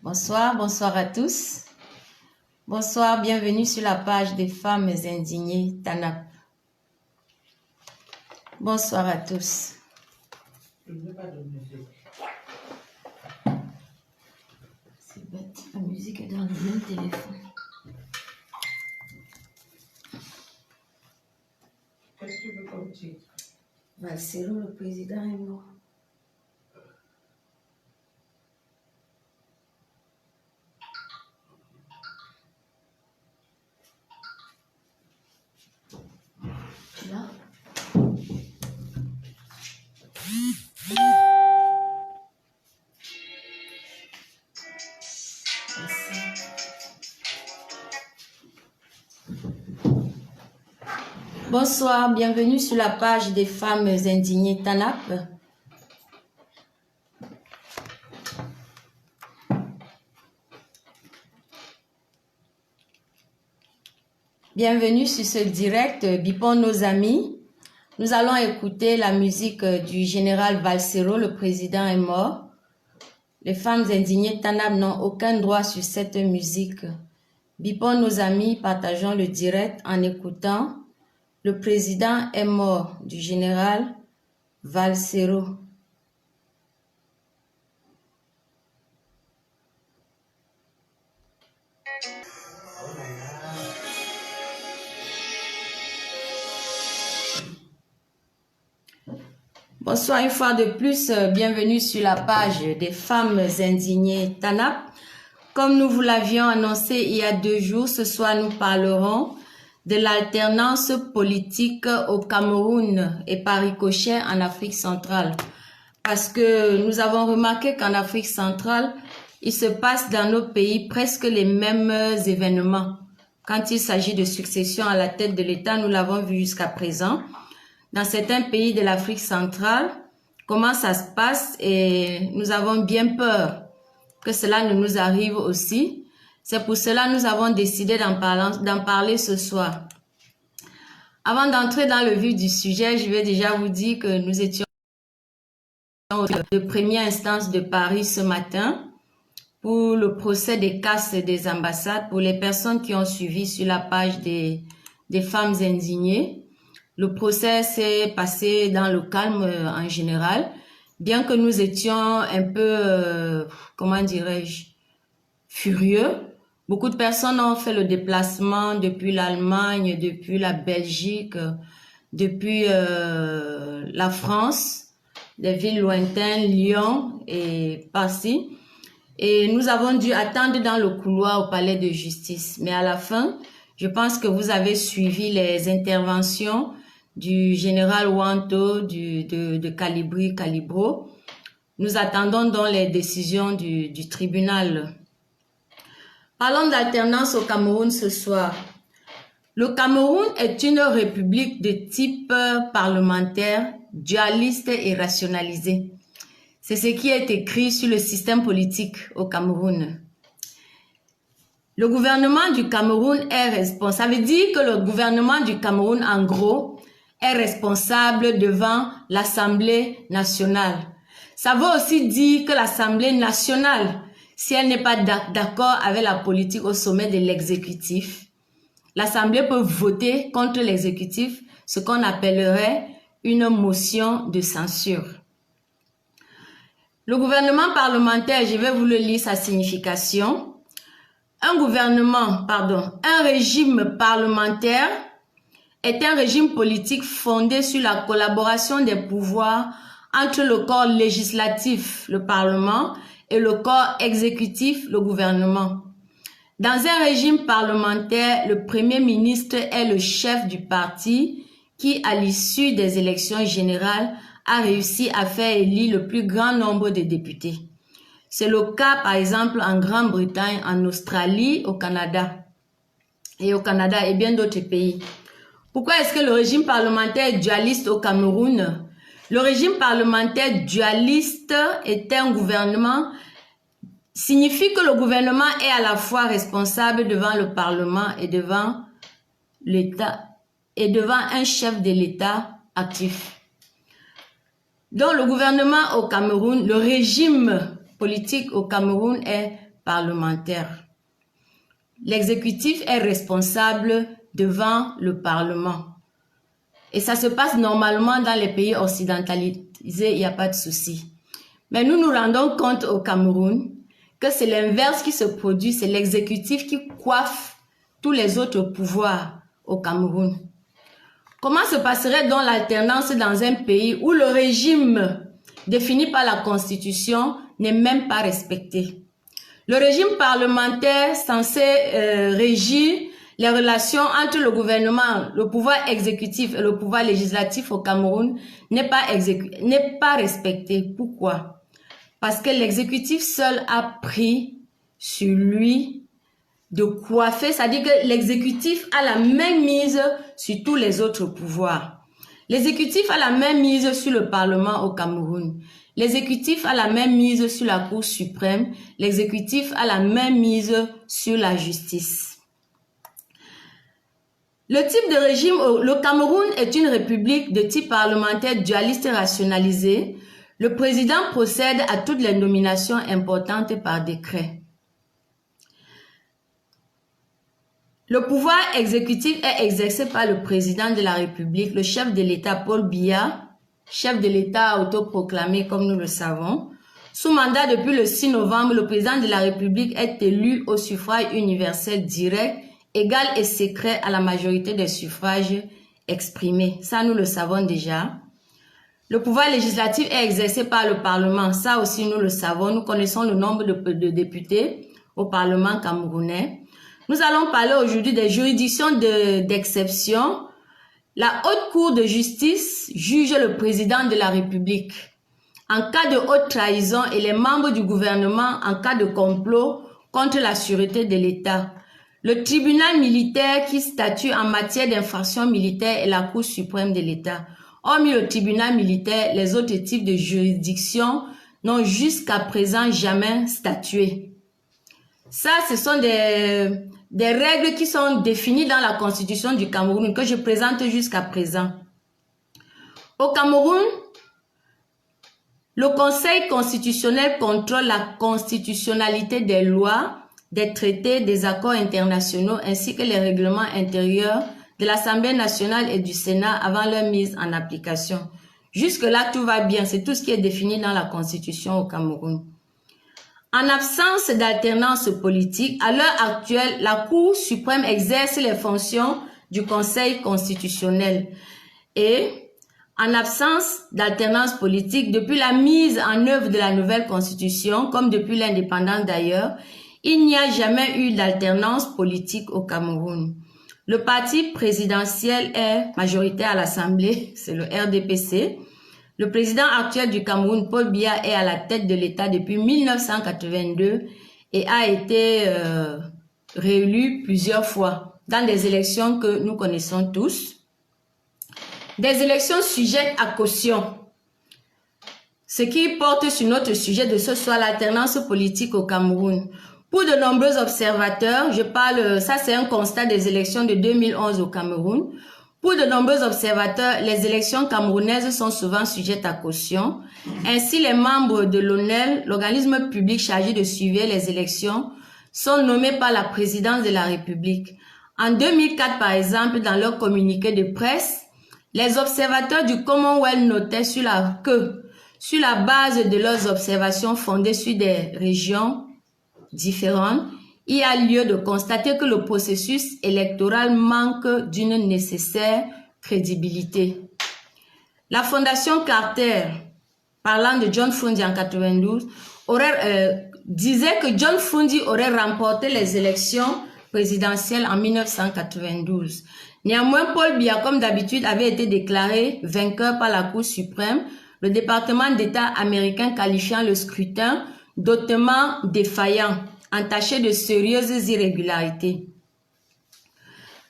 Bonsoir, bonsoir à tous. Bonsoir, bienvenue sur la page des femmes indignées TANAP. Bonsoir à tous. C'est bête, la musique est dans le même téléphone. Qu'est-ce que tu veux comme titre? Valsero, le président est mort. Tu l'as? Bonsoir, bienvenue sur la page des femmes indignées TANAP. Bienvenue sur ce direct Bipons nos amis. Nous allons écouter la musique du général Valsero, le président est mort. Les femmes indignées TANAP n'ont aucun droit sur cette musique. Bipons nos amis, partageons le direct en écoutant Le président est mort du général Valsero. Bonsoir une fois de plus, bienvenue sur la page des femmes indignées TANAP. Comme nous vous l'avions annoncé il y a 2 jours, ce soir nous parlerons de l'alternance politique au Cameroun et par ricochet en Afrique centrale. Parce que nous avons remarqué qu'en Afrique centrale, il se passe dans nos pays presque les mêmes événements. Quand il s'agit de succession à la tête de l'État, nous l'avons vu jusqu'à présent. Dans certains pays de l'Afrique centrale, comment ça se passe et nous avons bien peur que cela ne nous arrive aussi. C'est pour cela que nous avons décidé d'en parler ce soir. Avant d'entrer dans le vif du sujet, je vais déjà vous dire que nous étions de première instance de Paris ce matin pour le procès des casses des ambassades pour les personnes qui ont suivi sur la page des femmes indignées. Le procès s'est passé dans le calme en général, bien que nous étions un peu, comment dirais-je, furieux. Beaucoup de personnes ont fait le déplacement depuis l'Allemagne, depuis la Belgique, depuis la France, des villes lointaines, Lyon et par-ci. Et nous avons dû attendre dans le couloir au palais de justice. Mais à la fin, je pense que vous avez suivi les interventions du général Wanto, de Calibro. Nous attendons donc les décisions du tribunal. Parlons d'alternance au Cameroun ce soir. Le Cameroun est une république de type parlementaire, dualiste et rationalisée. C'est ce qui est écrit sur le système politique au Cameroun. Le gouvernement du Cameroun est responsable. Ça veut dire que le gouvernement du Cameroun, en gros, est responsable devant l'Assemblée nationale. Ça veut aussi dire que l'Assemblée nationale, si elle n'est pas d'accord avec la politique au sommet de l'exécutif, l'Assemblée peut voter contre l'exécutif, ce qu'on appellerait une motion de censure. Le gouvernement parlementaire, je vais vous le lire sa signification. Un régime parlementaire est un régime politique fondé sur la collaboration des pouvoirs entre le corps législatif, le Parlement, et le corps exécutif, le gouvernement. Dans un régime parlementaire, le Premier ministre est le chef du parti qui, à l'issue des élections générales, a réussi à faire élire le plus grand nombre de députés. C'est le cas, par exemple, en Grande-Bretagne, en Australie, au Canada et bien d'autres pays. Pourquoi est-ce que le régime parlementaire est dualiste au Cameroun? Le régime parlementaire dualiste est un gouvernement, signifie que le gouvernement est à la fois responsable devant le Parlement et devant l'État, et devant un chef de l'État actif. Donc le gouvernement au Cameroun, le régime politique au Cameroun est parlementaire. L'exécutif est responsable devant le Parlement. Et ça se passe normalement dans les pays occidentalisés, il n'y a pas de souci. Mais nous nous rendons compte au Cameroun que c'est l'inverse qui se produit, c'est l'exécutif qui coiffe tous les autres pouvoirs au Cameroun. Comment se passerait donc l'alternance dans un pays où le régime défini par la Constitution n'est même pas respecté? Le régime parlementaire censé régir les relations entre le gouvernement, le pouvoir exécutif et le pouvoir législatif au Cameroun n'est pas respecté. Pourquoi? Parce que l'exécutif seul a pris sur lui de coiffer, c'est-à-dire que l'exécutif a la même mise sur tous les autres pouvoirs. L'exécutif a la même mise sur le Parlement au Cameroun. L'exécutif a la même mise sur la Cour suprême. L'exécutif a la même mise sur la justice. Le type de régime, le Cameroun est une république de type parlementaire dualiste rationalisé. Le président procède à toutes les nominations importantes par décret. Le pouvoir exécutif est exercé par le président de la République, le chef de l'État Paul Biya, chef de l'État autoproclamé comme nous le savons. Sous mandat depuis le 6 novembre, le président de la République est élu au suffrage universel direct, égal et secret à la majorité des suffrages exprimés. Ça, nous le savons déjà. Le pouvoir législatif est exercé par le Parlement. Ça aussi, nous le savons. Nous connaissons le nombre de députés au Parlement camerounais. Nous allons parler aujourd'hui des juridictions d'exception. La Haute Cour de justice juge le président de la République en cas de haute trahison et les membres du gouvernement en cas de complot contre la sûreté de l'État. Le tribunal militaire qui statue en matière d'infraction militaire est la Cour suprême de l'État. Hormis le tribunal militaire, les autres types de juridictions n'ont jusqu'à présent jamais statué. Ça, ce sont des règles qui sont définies dans la Constitution du Cameroun que je présente jusqu'à présent. Au Cameroun, le Conseil constitutionnel contrôle la constitutionnalité des lois, des traités, des accords internationaux ainsi que les règlements intérieurs de l'Assemblée nationale et du Sénat avant leur mise en application. Jusque-là, tout va bien. C'est tout ce qui est défini dans la Constitution au Cameroun. En absence d'alternance politique, à l'heure actuelle, la Cour suprême exerce les fonctions du Conseil constitutionnel. Et en absence d'alternance politique, depuis la mise en œuvre de la nouvelle Constitution, comme depuis l'indépendance d'ailleurs, il n'y a jamais eu d'alternance politique au Cameroun. Le parti présidentiel est majoritaire à l'Assemblée, c'est le RDPC. Le président actuel du Cameroun, Paul Biya, est à la tête de l'État depuis 1982 et a été réélu plusieurs fois dans des élections que nous connaissons tous. Des élections sujettes à caution. Ce qui porte sur notre sujet de ce soir, l'alternance politique au Cameroun. Pour de nombreux observateurs, ça c'est un constat des élections de 2011 au Cameroun. Pour de nombreux observateurs, les élections camerounaises sont souvent sujettes à caution. Ainsi, les membres de l'ONEL, l'organisme public chargé de suivre les élections, sont nommés par la présidence de la République. En 2004, par exemple, dans leur communiqué de presse, les observateurs du Commonwealth notaient sur la base de leurs observations fondées sur des régions différentes, il y a lieu de constater que le processus électoral manque d'une nécessaire crédibilité. La Fondation Carter, parlant de John Fundi en 92, disait que John Fundi aurait remporté les élections présidentielles en 1992. Néanmoins, Paul Biya, comme d'habitude, avait été déclaré vainqueur par la Cour suprême, le département d'État américain qualifiant le scrutin d'autrement défaillant, entaché de sérieuses irrégularités.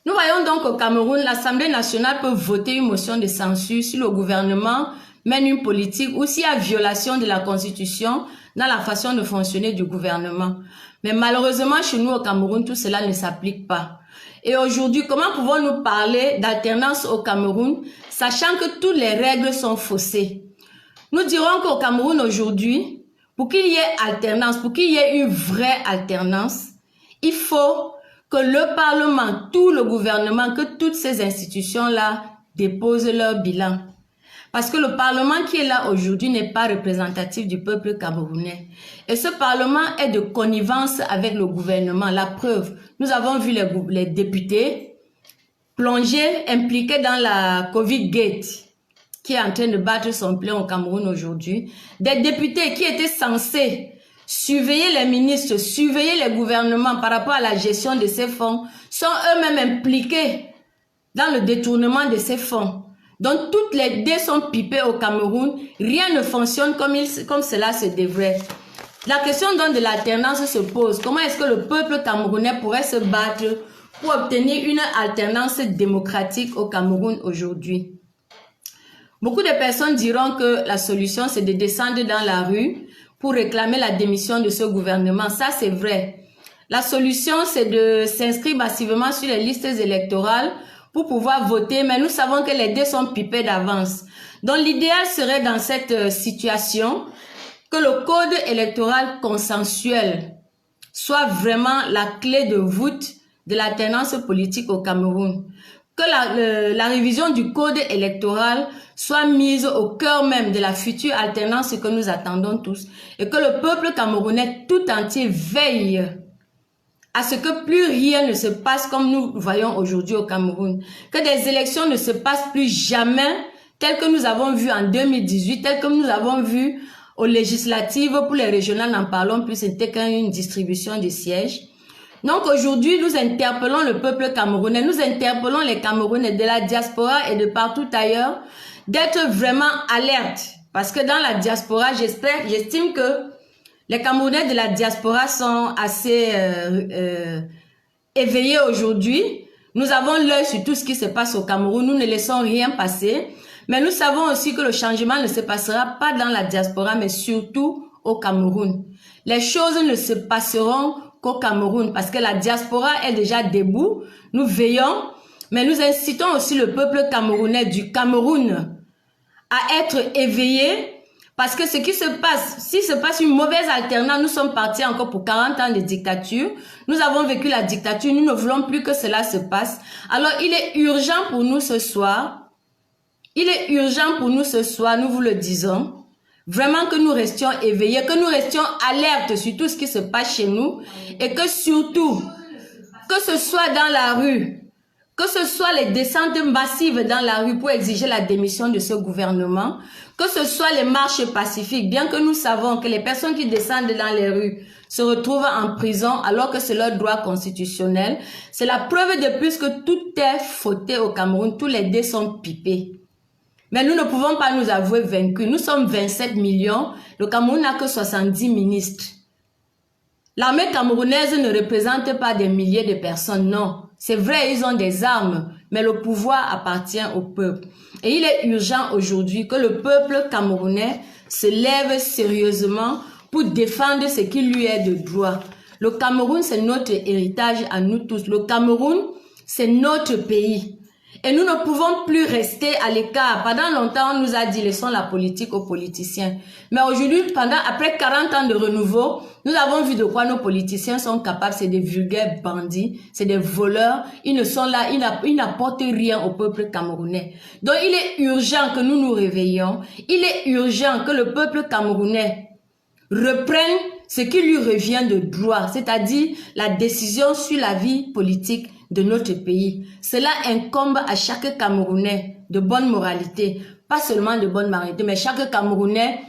Nous voyons donc au Cameroun, l'Assemblée nationale peut voter une motion de censure si le gouvernement mène une politique ou s'il y a violation de la Constitution dans la façon de fonctionner du gouvernement. Mais malheureusement, chez nous au Cameroun, tout cela ne s'applique pas. Et aujourd'hui, comment pouvons-nous parler d'alternance au Cameroun, sachant que toutes les règles sont faussées? Nous dirons qu'au Cameroun aujourd'hui, pour qu'il y ait alternance, pour qu'il y ait une vraie alternance, il faut que le Parlement, tout le gouvernement, que toutes ces institutions-là déposent leur bilan. Parce que le Parlement qui est là aujourd'hui n'est pas représentatif du peuple camerounais. Et ce Parlement est de connivence avec le gouvernement. La preuve, nous avons vu les députés plongés, impliqués dans la Covid Gate, qui est en train de battre son plein au Cameroun aujourd'hui. Des députés qui étaient censés surveiller les ministres, surveiller les gouvernements par rapport à la gestion de ces fonds, sont eux-mêmes impliqués dans le détournement de ces fonds. Donc, toutes les dés sont pipées au Cameroun. Rien ne fonctionne comme cela se devrait. La question donc de l'alternance se pose. Comment est-ce que le peuple camerounais pourrait se battre pour obtenir une alternance démocratique au Cameroun aujourd'hui? Beaucoup de personnes diront que la solution, c'est de descendre dans la rue pour réclamer la démission de ce gouvernement. Ça, c'est vrai. La solution, c'est de s'inscrire massivement sur les listes électorales pour pouvoir voter, mais nous savons que les dés sont pipés d'avance. Donc l'idéal serait dans cette situation que le code électoral consensuel soit vraiment la clé de voûte de l'alternance politique au Cameroun. Que la révision du code électoral soit mise au cœur même de la future alternance que nous attendons tous et que le peuple camerounais tout entier veille à ce que plus rien ne se passe comme nous voyons aujourd'hui au Cameroun. Que des élections ne se passent plus jamais telles que nous avons vu en 2018, telles que nous avons vu aux législatives. Pour les régionales, n'en parlons plus, c'était qu'une distribution de sièges. Donc aujourd'hui, nous interpellons le peuple camerounais, nous interpellons les Camerounais de la diaspora et de partout ailleurs d'être vraiment alertes. Parce que dans la diaspora, j'estime que les Camerounais de la diaspora sont assez éveillés aujourd'hui. Nous avons l'œil sur tout ce qui se passe au Cameroun. Nous ne laissons rien passer. Mais nous savons aussi que le changement ne se passera pas dans la diaspora, mais surtout au Cameroun. Les choses ne se passeront qu'au Cameroun parce que la diaspora est déjà debout. Nous veillons, mais nous incitons aussi le peuple camerounais du Cameroun à être éveillé. Parce que ce qui se passe, s'il se passe une mauvaise alternance, nous sommes partis encore pour 40 ans de dictature. Nous avons vécu la dictature, nous ne voulons plus que cela se passe. Alors, il est urgent pour nous ce soir, nous vous le disons, vraiment que nous restions éveillés, que nous restions alertes sur tout ce qui se passe chez nous et que surtout, que ce soit dans la rue, que ce soit les descentes massives dans la rue pour exiger la démission de ce gouvernement, que ce soit les marches pacifiques, bien que nous savons que les personnes qui descendent dans les rues se retrouvent en prison alors que c'est leur droit constitutionnel, c'est la preuve de plus que tout est fauté au Cameroun, tous les dés sont pipés. Mais nous ne pouvons pas nous avouer vaincus. Nous sommes 27 millions, le Cameroun n'a que 70 ministres. L'armée camerounaise ne représente pas des milliers de personnes, non. C'est vrai, ils ont des armes, mais le pouvoir appartient au peuple. Et il est urgent aujourd'hui que le peuple camerounais se lève sérieusement pour défendre ce qui lui est de droit. Le Cameroun, c'est notre héritage à nous tous. Le Cameroun, c'est notre pays. Et nous ne pouvons plus rester à l'écart. Pendant longtemps, on nous a dit, laissons la politique aux politiciens. Mais aujourd'hui, après 40 ans de renouveau, nous avons vu de quoi nos politiciens sont capables. C'est des vulgaires bandits, c'est des voleurs. Ils ne sont là, ils n'apportent rien au peuple camerounais. Donc, il est urgent que nous nous réveillions. Il est urgent que le peuple camerounais reprenne ce qui lui revient de droit, c'est-à-dire la décision sur la vie politique de notre pays. Cela incombe à chaque Camerounais de bonne moralité, pas seulement de bonne moralité, mais chaque Camerounais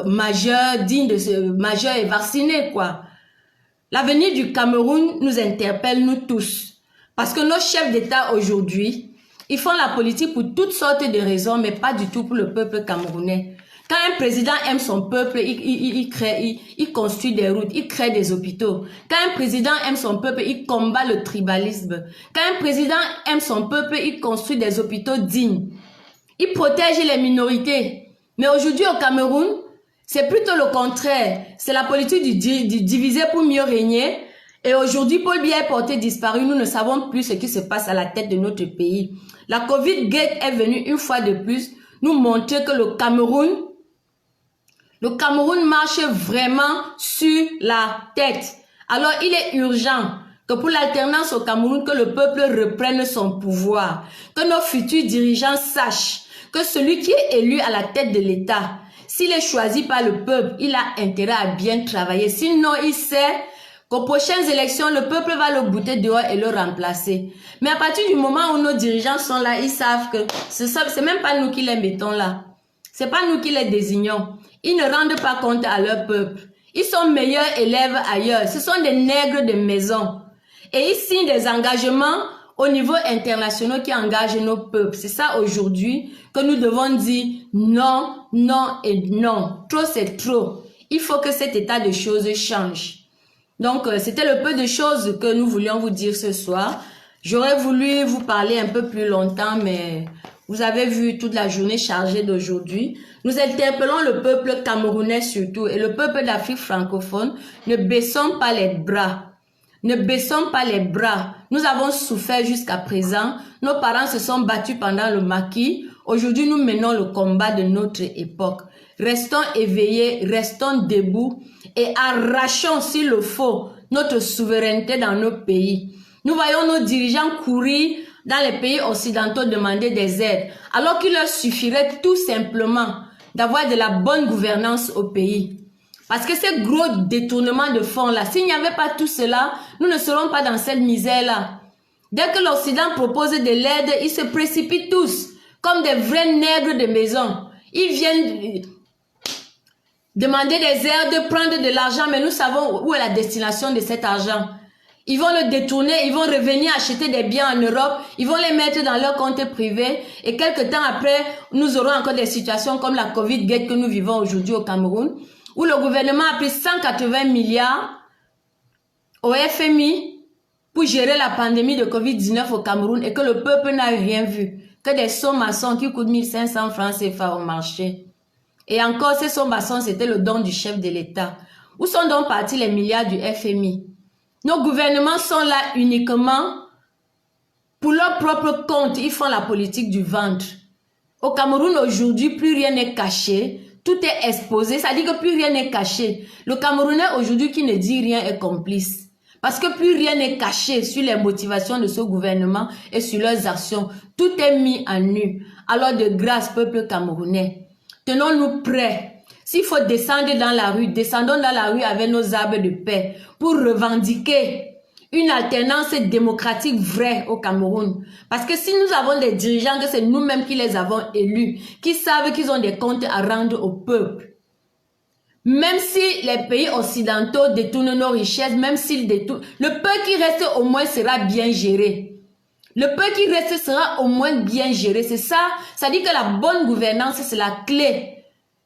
majeur, digne de majeur et vacciné, quoi. L'avenir du Cameroun nous interpelle, nous tous, parce que nos chefs d'État aujourd'hui, ils font la politique pour toutes sortes de raisons, mais pas du tout pour le peuple camerounais. Quand un président aime son peuple, il construit des routes, il crée des hôpitaux. Quand un président aime son peuple, il combat le tribalisme. Quand un président aime son peuple, il construit des hôpitaux dignes. Il protège les minorités. Mais aujourd'hui au Cameroun, c'est plutôt le contraire. C'est la politique du diviser pour mieux régner. Et aujourd'hui, Paul Biya est porté disparu. Nous ne savons plus ce qui se passe à la tête de notre pays. La Covid Gate est venue une fois de plus nous montrer que le Cameroun Le Cameroun marche vraiment sur la tête. Alors, il est urgent que pour l'alternance au Cameroun, que le peuple reprenne son pouvoir, que nos futurs dirigeants sachent que celui qui est élu à la tête de l'État, s'il est choisi par le peuple, il a intérêt à bien travailler. Sinon, il sait qu'aux prochaines élections, le peuple va le bouter dehors et le remplacer. Mais à partir du moment où nos dirigeants sont là, ils savent que c'est même pas nous qui les mettons là. C'est pas nous qui les désignons. Ils ne rendent pas compte à leur peuple. Ils sont meilleurs élèves ailleurs. Ce sont des nègres de maison. Et ils signent des engagements au niveau international qui engagent nos peuples. C'est ça aujourd'hui que nous devons dire non, non et non. Trop, c'est trop. Il faut que cet état de choses change. Donc, c'était le peu de choses que nous voulions vous dire ce soir. J'aurais voulu vous parler un peu plus longtemps, mais vous avez vu toute la journée chargée d'aujourd'hui. Nous interpellons le peuple camerounais surtout et le peuple d'Afrique francophone. Ne baissons pas les bras. Ne baissons pas les bras. Nous avons souffert jusqu'à présent. Nos parents se sont battus pendant le maquis. Aujourd'hui, nous menons le combat de notre époque. Restons éveillés, restons debout et arrachons, s'il le faut, notre souveraineté dans nos pays. Nous voyons nos dirigeants courir dans les pays occidentaux demander des aides, alors qu'il leur suffirait tout simplement d'avoir de la bonne gouvernance au pays. Parce que ces gros détournements de fonds-là, s'il n'y avait pas tout cela, nous ne serons pas dans cette misère-là. Dès que l'Occident propose de l'aide, ils se précipitent tous, comme des vrais nègres de maison. Ils viennent demander des aides, prendre de l'argent, mais nous savons où est la destination de cet argent. Ils vont le détourner, ils vont revenir acheter des biens en Europe, ils vont les mettre dans leur compte privé et quelques temps après, nous aurons encore des situations comme la Covid-Gate que nous vivons aujourd'hui au Cameroun, où le gouvernement a pris 180 milliards au FMI pour gérer la pandémie de Covid-19 au Cameroun et que le peuple n'a rien vu, que des sommes-maçons qui coûtent 1500 francs CFA au marché. Et encore, ces sommes-maçons, c'était le don du chef de l'État. Où sont donc partis les milliards du FMI? Nos gouvernements sont là uniquement pour leur propre compte. Ils font la politique du ventre. Au Cameroun, aujourd'hui, plus rien n'est caché. Tout est exposé. Ça dit que plus rien n'est caché. Le Camerounais, aujourd'hui, qui ne dit rien est complice. Parce que plus rien n'est caché sur les motivations de ce gouvernement et sur leurs actions. Tout est mis en nu. Alors, de grâce, peuple camerounais, tenons-nous prêts. S'il faut descendre dans la rue, descendons dans la rue avec nos arbres de paix pour revendiquer une alternance démocratique vraie au Cameroun. Parce que si nous avons des dirigeants, que c'est nous-mêmes qui les avons élus, qui savent qu'ils ont des comptes à rendre au peuple, même si les pays occidentaux détournent nos richesses, même s'ils détournent, le peu qui reste au moins sera bien géré. Le peu qui reste sera au moins bien géré. C'est ça, ça dit que la bonne gouvernance, c'est la clé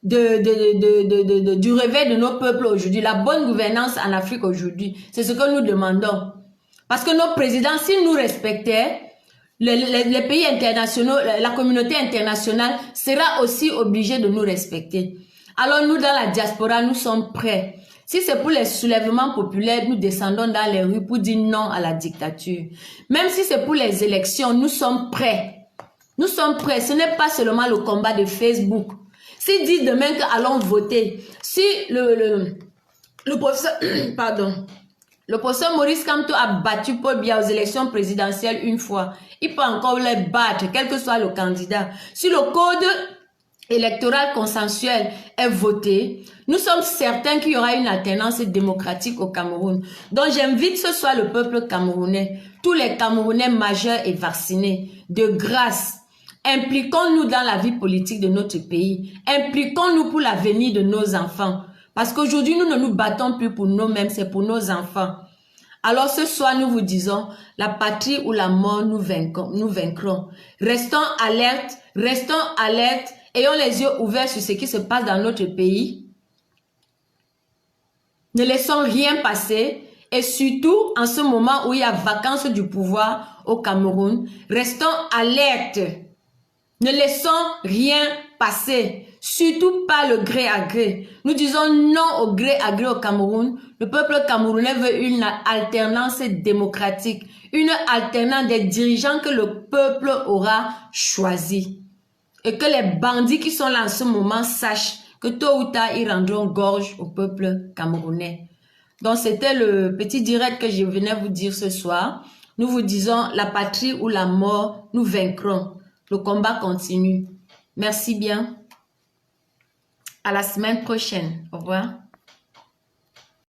du réveil de nos peuples aujourd'hui. La bonne gouvernance en Afrique aujourd'hui, c'est ce que nous demandons. Parce que nos présidents, s'ils nous respectaient, les pays internationaux, la communauté internationale sera aussi obligée de nous respecter. Alors nous, dans la diaspora, nous sommes prêts. Si c'est pour les soulèvements populaires, nous descendons dans les rues pour dire non à la dictature. Même si c'est pour les élections, nous sommes prêts. Nous sommes prêts. Ce n'est pas seulement le combat de Facebook. S'ils disent demain que allons voter, si le professeur, le professeur Maurice Kamto a battu Paul Biya aux élections présidentielles une fois, il peut encore les battre, quel que soit le candidat. Si le code électoral consensuel est voté, nous sommes certains qu'il y aura une alternance démocratique au Cameroun. Donc j'invite ce soir le peuple camerounais, tous les Camerounais majeurs et vaccinés, de grâce, impliquons-nous dans la vie politique de notre pays. Impliquons-nous pour l'avenir de nos enfants. Parce qu'aujourd'hui, nous ne nous battons plus pour nous-mêmes, c'est pour nos enfants. Alors ce soir, nous vous disons, la patrie ou la mort, nous vaincrons. Restons alertes, ayons les yeux ouverts sur ce qui se passe dans notre pays. Ne laissons rien passer. Et surtout, en ce moment où il y a vacance du pouvoir au Cameroun, restons alertes. Ne laissons rien passer, surtout pas le gré à gré. Nous disons non au gré à gré au Cameroun. Le peuple camerounais veut une alternance démocratique, une alternance des dirigeants que le peuple aura choisi. Et que les bandits qui sont là en ce moment sachent que tôt ou tard, ils rendront gorge au peuple camerounais. Donc, c'était le petit direct que je venais vous dire ce soir. Nous vous disons, la patrie ou la mort, nous vaincrons. Le combat continue. Merci bien. À la semaine prochaine. Au revoir.